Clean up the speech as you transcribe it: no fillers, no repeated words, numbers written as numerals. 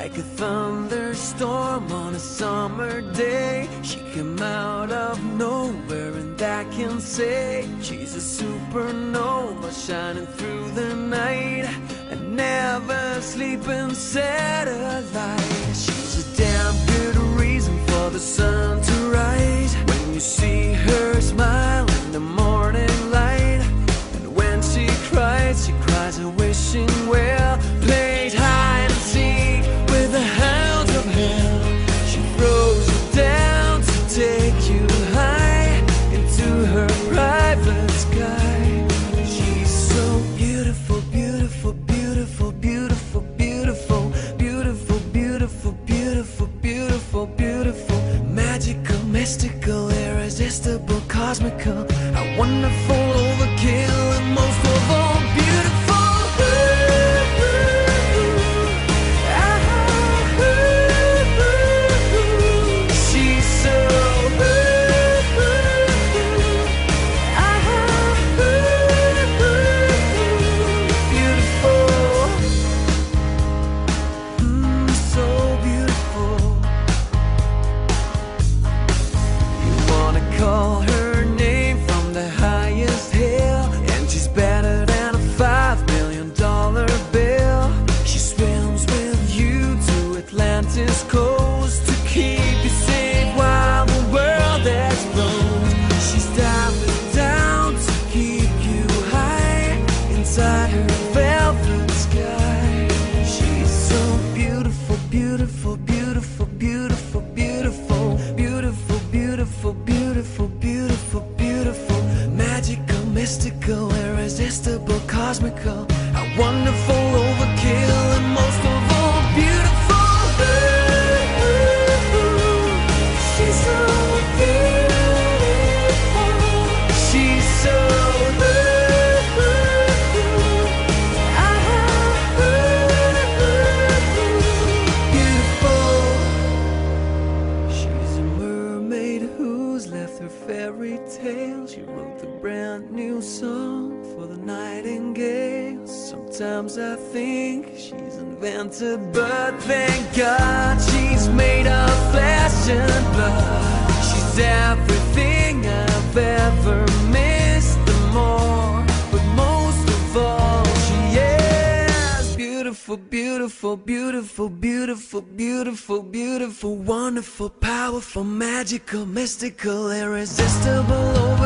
Like a thunderstorm on a summer day, she came out of nowhere, and I can say she's a supernova shining through the night, a never sleeping satellite. She's a damn good reason for the sun to rise when you see her smile in the morning light. And when she cries a wishing well. Plays hide and seek with the hounds of hell. She throws you down to take you high into her private sky. She's so beautiful, beautiful, beautiful, beautiful, beautiful, beautiful, beautiful, beautiful, beautiful, beautiful, magical, mystical, irresistible, cosmical, a wonderful overkill, and most of all beautiful. Call her name from the highest hill, and she's better than a $5 million bill. She swims with you to Atlantis coast to keep you safe while the world explodes. She's diving down to keep you high inside her velvet sky. She's so beautiful, beautiful, beautiful, beautiful, beautiful, beautiful, beautiful, beautiful, beautiful, beautiful, magical, mystical, irresistible, cosmical, a wonderful overkill, and most of all beautiful. She's so beautiful. She's so left her fairy tale. She wrote a brand new song for the nightingale. Sometimes I think she's invented, but thank God she's made of flesh and blood. She's everything I've ever missed and more, but most of all she is beautiful, beautiful, beautiful, beautiful, beautiful, beautiful, wonderful, powerful, magical, mystical, irresistible.